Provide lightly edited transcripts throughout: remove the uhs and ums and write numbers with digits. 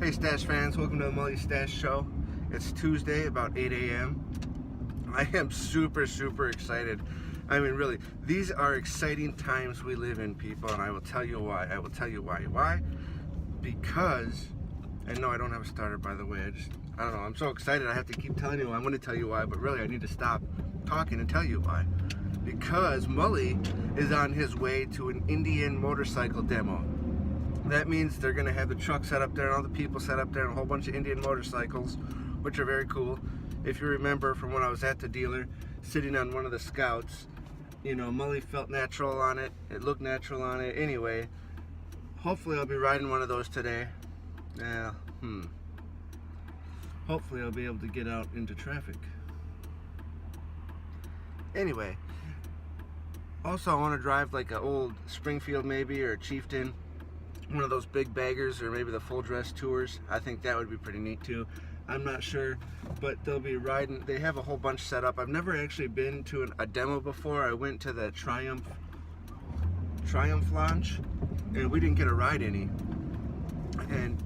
Hey Stash fans, welcome to the Mully Stash Show. It's Tuesday, about 8 a.m. I am super excited. I mean, really, these are exciting times we live in, people, and I will tell you why. Why? Because, and no, I don't have a starter, by the way. I don't know, I'm so excited I have to keep telling you. I want to tell you why, but really I need to stop talking and tell you why. Because Mully is on his way to an Indian motorcycle demo. That means they're going to have the truck set up there and all the people set up there and a whole bunch of Indian motorcycles, which are very cool. If you remember from when I was at the dealer, sitting on one of the Scouts, you know, Mully felt natural on it. It looked natural on it. Anyway, hopefully I'll be riding one of those today. Hopefully I'll be able to get out into traffic. Anyway, also I want to drive like an old Springfield maybe, or a Chieftain. One of those big baggers, or maybe the full dress tours. I think that would be pretty neat too. I'm not sure, but they'll be riding. They have a whole bunch set up. I've never actually been to a demo before. I went to the Triumph launch, and we didn't get to ride any. And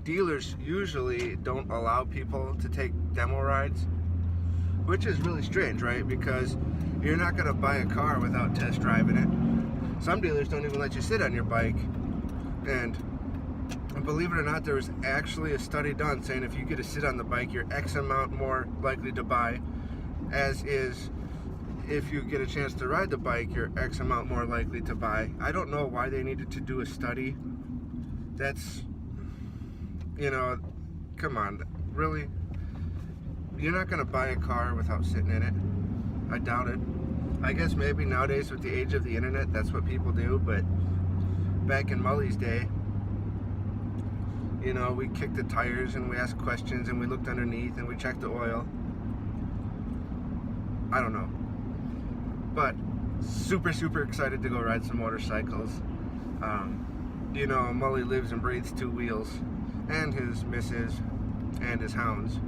dealers usually don't allow people to take demo rides, which is really strange, right? Because you're not gonna buy a car without test driving it. Some dealers don't even let you sit on your bike. And believe it or not, there was actually a study done saying if you get to sit on the bike, you're X amount more likely to buy, as is if you get a chance to ride the bike, you're X amount more likely to buy. I don't know why they needed to do a study. That's, you know, come on, really? You're not gonna buy a car without sitting in it. I doubt it. I guess maybe nowadays with the age of the internet, that's what people do, but back in Mully's day, you know, we kicked the tires and we asked questions and we looked underneath and we checked the oil. I don't know. But super excited to go ride some motorcycles. You know, Mully lives and breathes two wheels, and his missus and his hounds.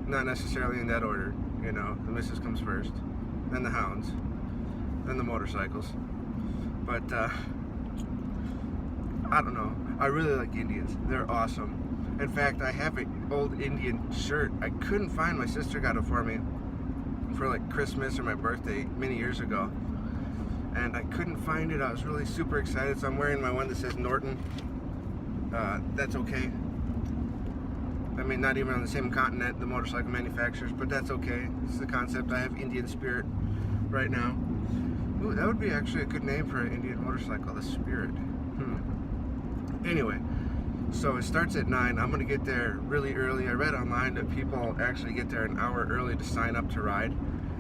Not necessarily in that order, you know. The missus comes first, then the hounds, than the motorcycles. But I don't know, I really like Indians. They're awesome. In fact, I have an old Indian shirt. I couldn't find. My sister got it for me for like Christmas or my birthday many years ago, and I couldn't find it. I was really super excited, so I'm wearing my one that says Norton. That's okay. I mean, not even on the same continent, the motorcycle manufacturers, but that's okay. This is the concept. I have Indian Spirit right now. Ooh, that would be actually a good name for an Indian motorcycle, the Spirit. Anyway, so it starts at 9. I'm going to get there really early. I read online that people actually get there an hour early to sign up to ride.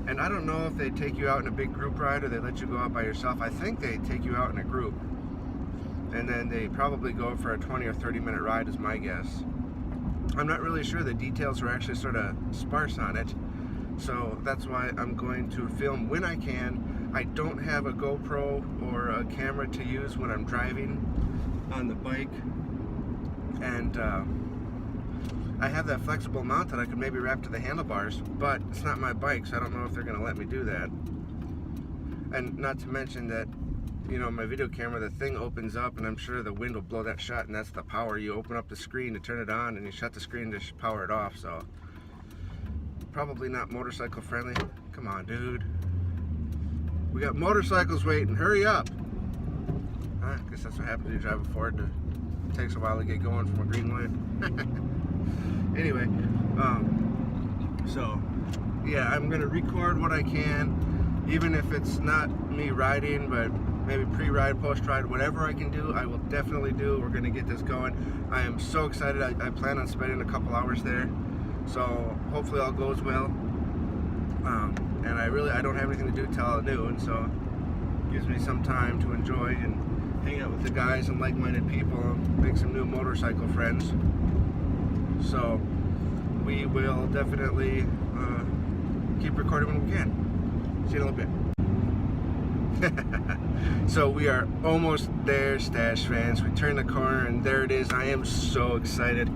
And I don't know if they take you out in a big group ride or they let you go out by yourself. I think they take you out in a group. And then they probably go for a 20 or 30 minute ride is my guess. I'm not really sure. The details are actually sort of sparse on it. So that's why I'm going to film when I can. I don't have a GoPro or a camera to use when I'm driving on the bike, and I have that flexible mount that I could maybe wrap to the handlebars, but it's not my bike, so I don't know if they're going to let me do that. And not to mention that, you know, my video camera, the thing opens up, and I'm sure the wind will blow that shut, and that's the power. You open up the screen to turn it on, and you shut the screen to power it off, so probably not motorcycle friendly. Come on, dude. We got motorcycles waiting. Hurry up. I guess that's what happens when you drive a Ford. It takes a while to get going from a green light. Anyway, so yeah, I'm gonna record what I can, even if it's not me riding, but maybe pre-ride, post-ride, whatever I can do, I will definitely do. We're gonna get this going. I am so excited. I plan on spending a couple hours there, so hopefully all goes well. And I don't have anything to do till noon, so it gives me some time to enjoy and hang out with the guys and like-minded people, make some new motorcycle friends. So we will definitely keep recording when we can. See you in a little bit. So we are almost there, Stash fans. We turned the corner and there it is. I am so excited.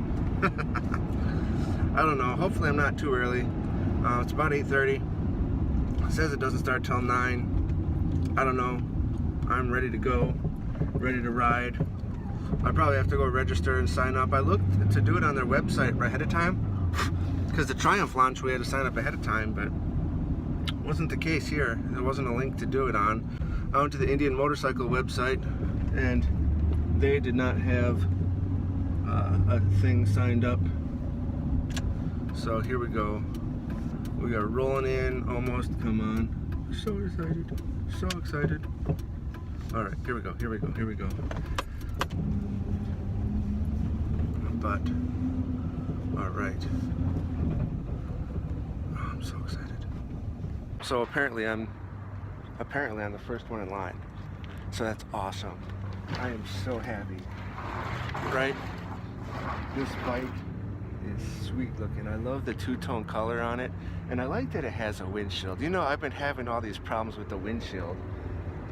I don't know, hopefully I'm not too early. It's about 8:30. It says it doesn't start till 9. I don't know. I'm ready to go, ready to ride. I probably have to go register and sign up. I looked to do it on their website ahead of time, because the Triumph launch we had to sign up ahead of time, but it wasn't the case here. There wasn't a link to do it on. I went to the Indian Motorcycle website, and they did not have a thing signed up. So here we go. We are rolling in almost. Come on. So excited. So excited. All right, here we go. Here we go. Here we go. But all right. Oh, I'm so excited. So apparently I'm the first one in line. So that's awesome. I am so happy. Right? This bike is sweet looking. I love the two-tone color on it, and I like that it has a windshield. You know, I've been having all these problems with the windshield.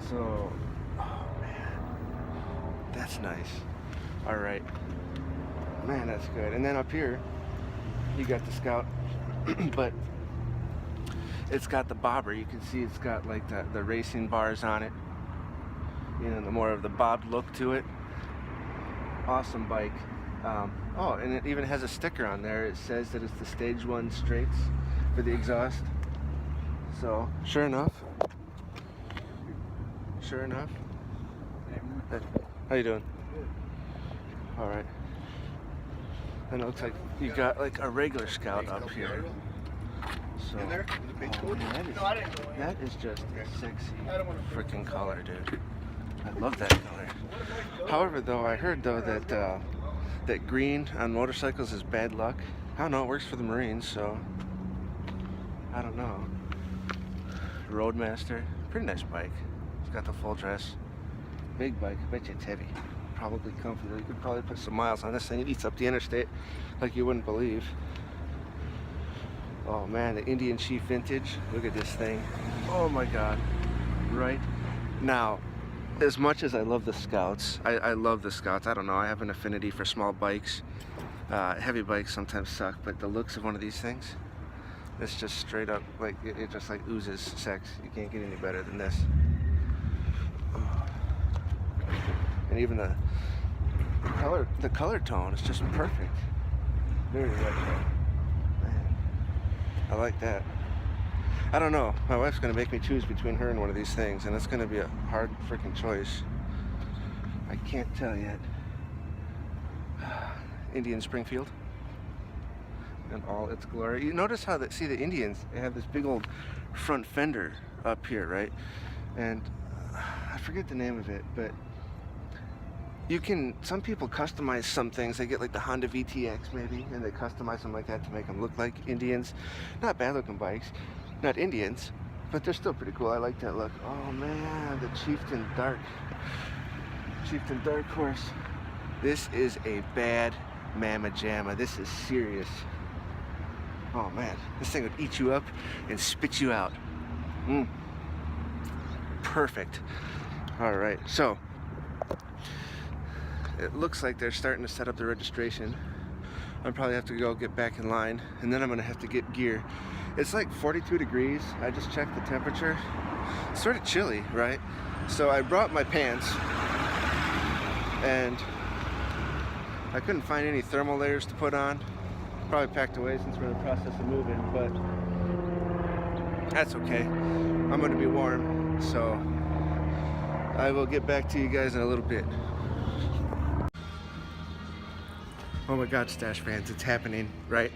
So, oh man, that's nice. All right, man, that's good. And then up here, you got the Scout, but it's got the bobber. You can see it's got like the racing bars on it. You know, the more of the bobbed look to it. Awesome bike. Oh, and it even has a sticker on there. It says that it's the Stage 1 straights for the exhaust. So, sure enough. Sure enough. Hey, how you doing? All right. And it looks like you got like a regular Scout up here. So, oh, that is just a sexy freaking color, dude. I love that color. However, though, I heard though that that green on motorcycles is bad luck. I don't know. It works for the Marines, so I don't know. Roadmaster, pretty nice bike. It's got the full dress. Big bike. I bet you it's heavy. Probably comfy. You could probably put some miles on this thing. It eats up the interstate like you wouldn't believe. Oh man, the Indian Chief Vintage. Look at this thing. Oh my God. Right now, as much as I love the Scouts, I love the Scouts. I don't know, I have an affinity for small bikes. Heavy bikes sometimes suck, but the looks of one of these things, it's just straight up, like, it just like oozes sex. You can't get any better than this. And even the color tone is just perfect. Very retro. Man, I like that. I don't know. My wife's going to make me choose between her and one of these things, and it's going to be a hard freaking choice. I can't tell yet. Indian Springfield in all its glory. You notice how see the Indians, they have this big old front fender up here, right? And I forget the name of it, but some people customize some things. They get like the Honda VTX maybe, and they customize them like that to make them look like Indians. Not bad looking bikes. Not Indians, but they're still pretty cool. I like that look. Oh man, the Chieftain Dark Horse. This is a bad mamma jamma. This is serious. Oh man, this thing would eat you up and spit you out. Perfect. All right, so it looks like they're starting to set up the registration. I'll probably have to go get back in line, and then I'm gonna have to get gear. It's like 42 degrees. I just checked the temperature. It's sort of chilly, right? So I brought my pants, and I couldn't find any thermal layers to put on. Probably packed away since we're in the process of moving, but that's okay. I'm gonna be warm, so I will get back to you guys in a little bit. Oh my God, Stash fans, it's happening, right?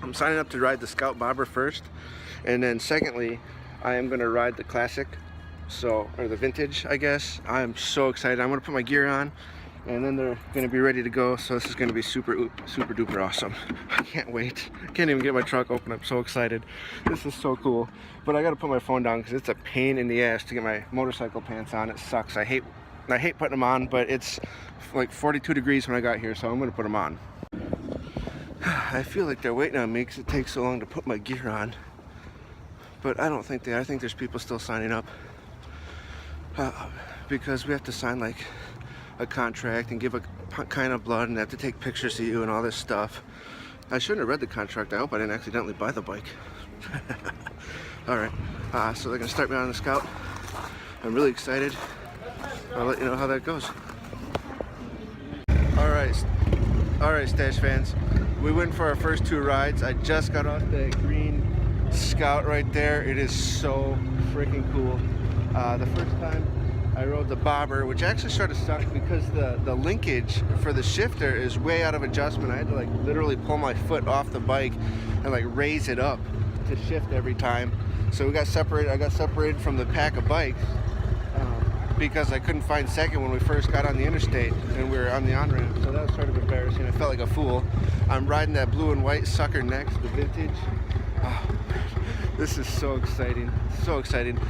I'm signing up to ride the Scout Bobber first, and then secondly, I am gonna ride the Classic, or the Vintage, I guess. I'm so excited. I'm gonna put my gear on, and then they're gonna be ready to go, so this is gonna be super duper awesome. I can't wait. I can't even get my truck open. I'm so excited. This is so cool. But I gotta put my phone down because it's a pain in the ass to get my motorcycle pants on. It sucks. I hate putting them on, but it's like 42 degrees when I got here, so I'm gonna put them on. I feel like they're waiting on me because it takes so long to put my gear on. But I don't think they are. I think there's people still signing up. Because we have to sign like a contract and give a kind of blood, and they have to take pictures of you and all this stuff. I shouldn't have read the contract. I hope I didn't accidentally buy the bike. Alright, so they're gonna start me on the Scout. I'm really excited. I'll let you know how that goes. All right, Stash fans. We went for our first 2 rides. I just got off the green Scout right there. It is so freaking cool. The first time I rode the bobber, which actually sort of sucked because the linkage for the shifter is way out of adjustment. I had to like literally pull my foot off the bike and like raise it up to shift every time. So we got separated. I got separated from the pack of bikes because I couldn't find second when we first got on the interstate and we were on the on-ramp. So that was sort of embarrassing. I felt like a fool. I'm riding that blue and white sucker next, the vintage. Oh, this is so exciting. So exciting.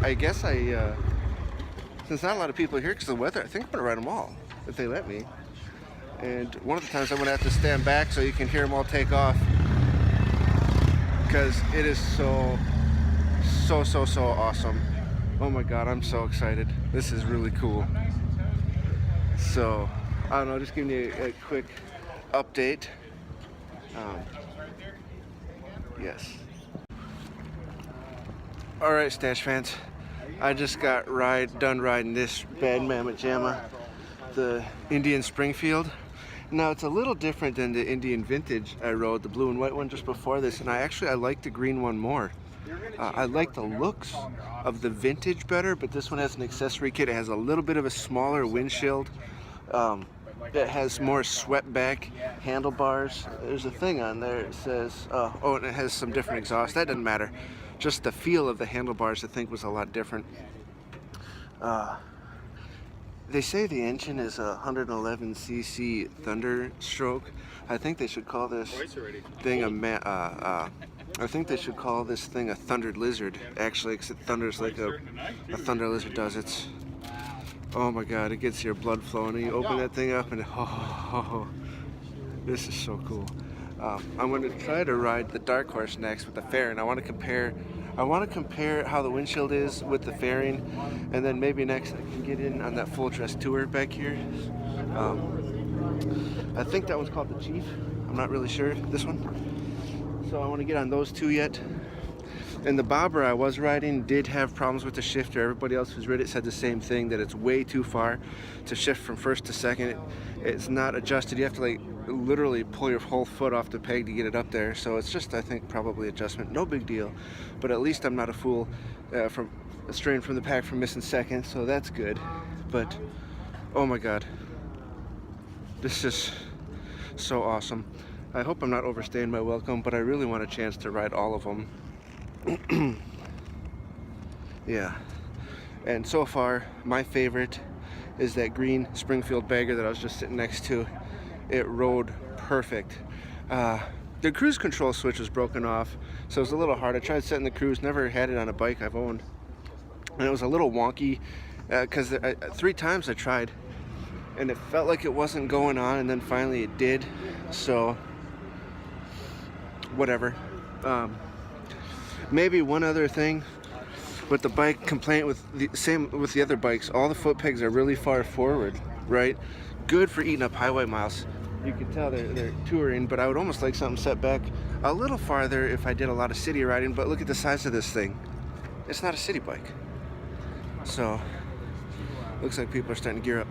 I guess since not a lot of people are here because of the weather, I think I'm gonna ride them all if they let me. And one of the times I'm gonna have to stand back so you can hear them all take off, because it is so awesome. Oh my god, I'm so excited. This is really cool. So I don't know, just giving you a quick update. Yes. All right, Stash fans. I just got done riding this bad mammoth jamma, the Indian Springfield. Now it's a little different than the Indian Vintage I rode, the blue and white one just before this, and I like the green one more. I like the looks of the Vintage better, but this one has an accessory kit. It has a little bit of a smaller windshield. It has more swept back handlebars. There's a thing on there that says, oh, and it has some different exhaust. That doesn't matter. Just the feel of the handlebars I think was a lot different. They say the engine is a 111cc Thunderstroke. I think they should call this thing I think they should call this thing a Thundered Lizard, actually, because it thunders like a Thunder Lizard does. It's, oh my god, it gets your blood flowing, and you open that thing up, and this is so cool. I'm going to try to ride the Dark Horse next with the fairing. I want to compare how the windshield is with the fairing, and then maybe next I can get in on that full dress tour back here. I think that one's called the Chief. I'm not really sure, this one. So I want to get on those 2 yet. And the bobber I was riding did have problems with the shifter. Everybody else who's ridden it said the same thing, that it's way too far to shift from first to second. It's not adjusted. You have to like literally pull your whole foot off the peg to get it up there. So it's just, I think, probably adjustment. No big deal. But at least I'm not a fool from straying from the pack from missing second. So that's good. But oh my god, this is so awesome. I hope I'm not overstaying my welcome, but I really want a chance to ride all of them. Yeah, and so far my favorite is that green Springfield bagger that I was just sitting next to. It rode perfect. The cruise control switch was broken off, so it was a little hard. I tried setting the cruise, never had it on a bike I've owned, and it was a little wonky because 3 times I tried and it felt like it wasn't going on, and then finally it did. So whatever. Maybe one other thing with the bike complaint with the other bikes, all the foot pegs are really far forward, right? Good for eating up highway miles. You can tell they're touring, but I would almost like something set back a little farther if I did a lot of city riding. But look at the size of this thing. It's not a city bike. So looks like people are starting to gear up.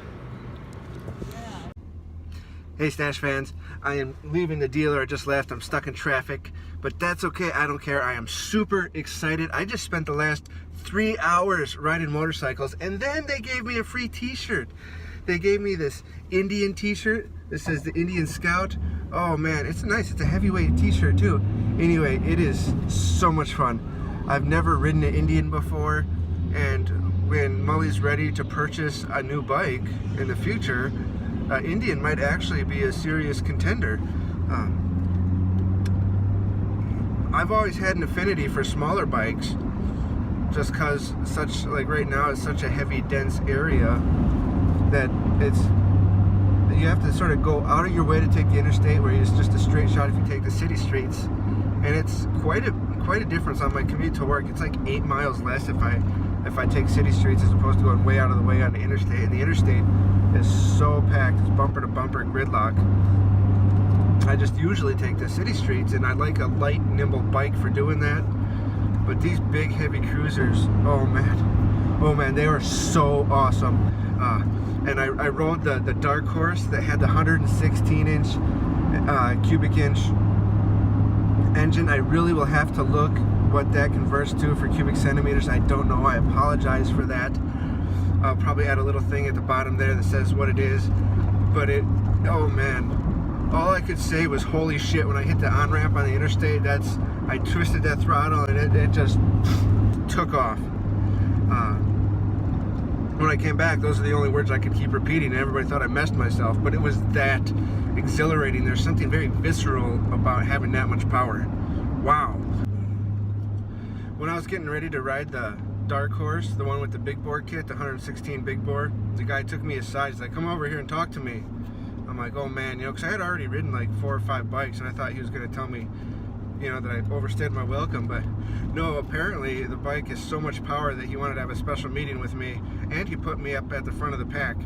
Hey Stash fans, I am leaving the dealer. I just left. I'm stuck in traffic, but that's okay. I don't care. I am super excited. I just spent the last 3 hours riding motorcycles, and then they gave me a free t-shirt. They gave me this Indian t-shirt that says the Indian Scout. Oh man, it's nice. It's a heavyweight t-shirt too. Anyway, it is so much fun. I've never ridden an Indian before, and when Mully's ready to purchase a new bike in the future, Indian might actually be a serious contender. I've always had an affinity for smaller bikes, just because right now it's such a heavy, dense area that you have to sort of go out of your way to take the interstate, where it's just a straight shot if you take the city streets, and it's quite a difference on my commute to work. It's like 8 miles less if I take city streets as opposed to going way out of the way on the interstate. And the interstate is so packed, it's bumper to bumper gridlock. I just usually take the city streets, and I like a light, nimble bike for doing that. But these big, heavy cruisers, oh man. Oh man, they were so awesome. And I rode the Dark Horse that had the 116-inch cubic inch engine. I really will have to look what that converts to for cubic centimeters. I don't know. I apologize for that. I'll probably add a little thing at the bottom there that says what it is. But oh man, all I could say was holy shit when I hit the on-ramp on the interstate. I twisted that throttle and it just took off. When I came back, those are the only words I could keep repeating, and everybody thought I messed myself, but it was that exhilarating. There's something very visceral about having that much power. Wow. When I was getting ready to ride the Dark Horse, the one with the big bore kit, the 116 big bore, the guy took me aside. He's like, come over here and talk to me. I'm like, oh man, you know, because I had already ridden like 4 or 5 bikes, and I thought he was going to tell me, you know, that I overstayed my welcome, but no, apparently the bike has so much power that he wanted to have a special meeting with me, and he put me up at the front of the pack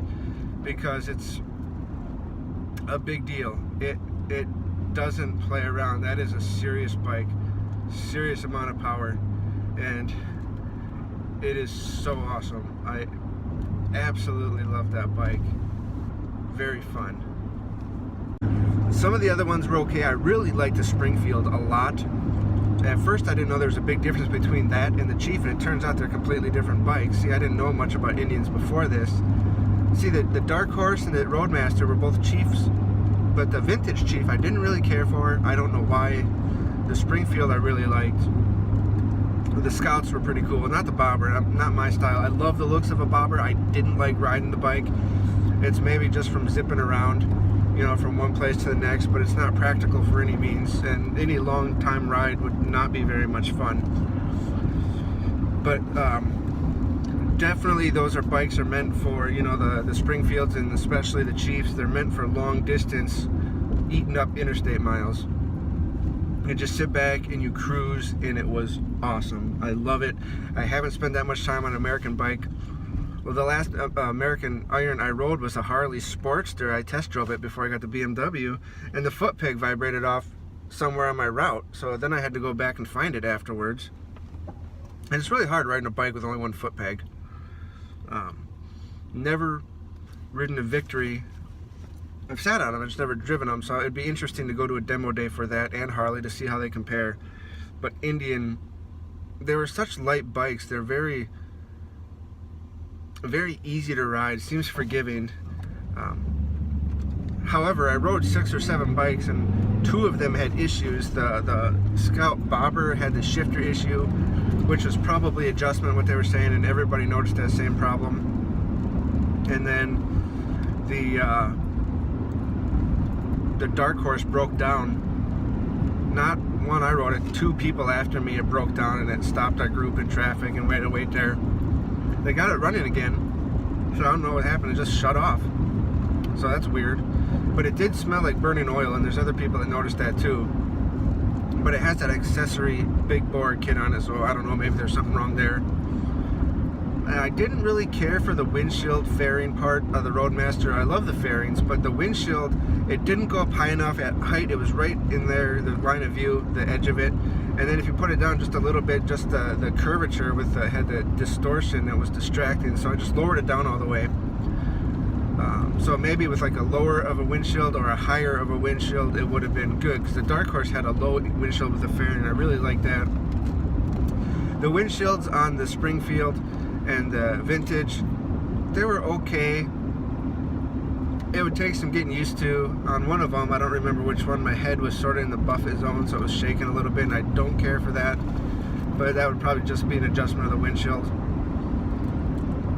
because it's a big deal. It doesn't play around. That is a serious bike, serious amount of power, and it is so awesome. I absolutely love that bike. Very fun. Some of the other ones were okay. I really liked the Springfield a lot. At first I didn't know there was a big difference between that and the Chief, and it turns out they're completely different bikes. See, I didn't know much about Indians before this. See, the Dark Horse and the Roadmaster were both Chiefs, but the vintage Chief I didn't really care for. I don't know why. The Springfield I really liked. The Scouts were pretty cool. Not the Bobber, not my style. I love the looks of a Bobber. I didn't like riding the bike. It's maybe just from zipping around, you know, from one place to the next, but it's not practical for any means, and any long time ride would not be very much fun. But definitely those bikes are meant for, you know, the Springfields and especially the Chiefs. They're meant for long distance, eating up interstate miles. You just sit back and you cruise, and it was awesome. I love it. I haven't spent that much time on an American bike. Well, the last American iron I rode was a Harley Sportster. I test drove it before I got the BMW, and the foot peg vibrated off somewhere on my route. So then I had to go back and find it afterwards. And it's really hard riding a bike with only one foot peg. Never ridden a Victory. I've sat on them, I've just never driven them, so it'd be interesting to go to a demo day for that and Harley to see how they compare. But Indian, they were such light bikes. They're very easy to ride, seems forgiving. However, I rode 6 or 7 bikes, and 2 of them had issues. The Scout Bobber had the shifter issue, which was probably adjustment, what they were saying, and everybody noticed that same problem. And then the Dark Horse broke down. Not one I rode it, 2 people after me, it broke down, and it stopped our group in traffic, and we had to wait there. They got it running again, so I don't know what happened. It just shut off. So that's weird. But it did smell like burning oil, and there's other people that noticed that too. But it has that accessory big bore kit on it, so I don't know, maybe there's something wrong there. I didn't really care for the windshield fairing part of the Roadmaster. I love the fairings, but the windshield, it didn't go up high enough at height. It was right in there, the line of view, the edge of it. And then if you put it down just a little bit, just the curvature had the distortion that was distracting. So I just lowered it down all the way. So maybe with like a lower of a windshield or a higher of a windshield, it would have been good. Because the Dark Horse had a low windshield with a fairing, and I really like that. The windshields on the Springfield and the Vintage, they were okay. It would take some getting used to. On one of them, I don't remember which one, my head was sort of in the buffet zone, so it was shaking a little bit, and I don't care for that. But that would probably just be an adjustment of the windshield.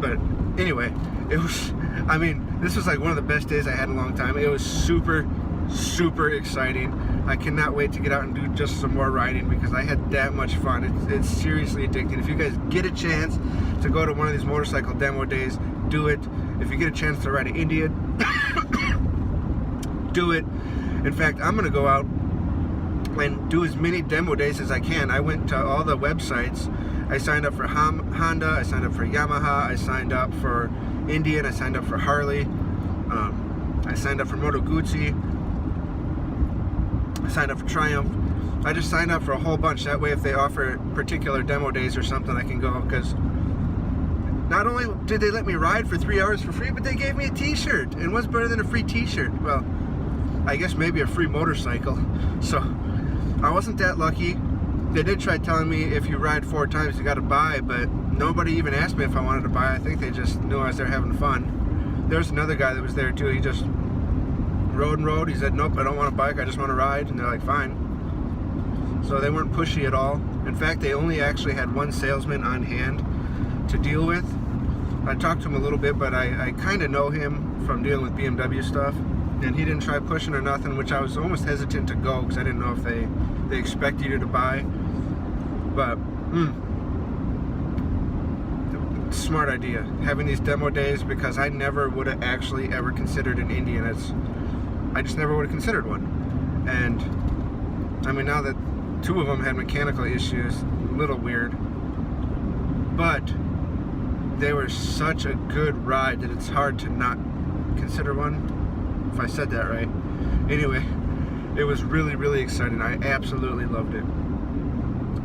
But anyway, it was, I mean, this was like one of the best days I had in a long time. It was super, super exciting. I cannot wait to get out and do just some more riding because I had that much fun. It's seriously addicting. If you guys get a chance to go to one of these motorcycle demo days, do it. If you get a chance to ride an Indian, do it. In fact, I'm gonna go out and do as many demo days as I can. I went to all the websites. I signed up for Honda, I signed up for Yamaha, I signed up for Indian, I signed up for Harley, I signed up for Moto Guzzi, I signed up for Triumph. I just signed up for a whole bunch. That way if they offer particular demo days or something, I can go, because not only did they let me ride for 3 hours for free, but they gave me a t-shirt. And what's better than a free t-shirt? Well, I guess maybe a free motorcycle. So I wasn't that lucky. They did try telling me if you ride 4 times you got to buy, but nobody even asked me if I wanted to buy. I think they just knew I was there having fun. There's another guy that was there too. He just rode and rode. He said, nope, I don't want a bike, I just want to ride. And they're like, fine. So they weren't pushy at all. In fact, they only actually had one salesman on hand to deal with. I talked to him a little bit, but I kind of know him from dealing with BMW stuff. And he didn't try pushing or nothing, which I was almost hesitant to go because I didn't know if they expect you to buy. But smart idea, having these demo days, because I never would have actually ever considered an Indian. I just never would have considered one. And I mean, now that 2 of them had mechanical issues, a little weird, but they were such a good ride that it's hard to not consider one, if I said that right. Anyway, it was really, really exciting. I absolutely loved it.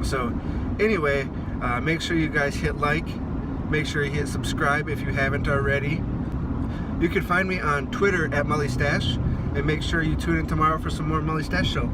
So anyway, make sure you guys hit like, make sure you hit subscribe if you haven't already. You can find me on Twitter at Mully Stash, and make sure you tune in tomorrow for some more Mully Stash Show.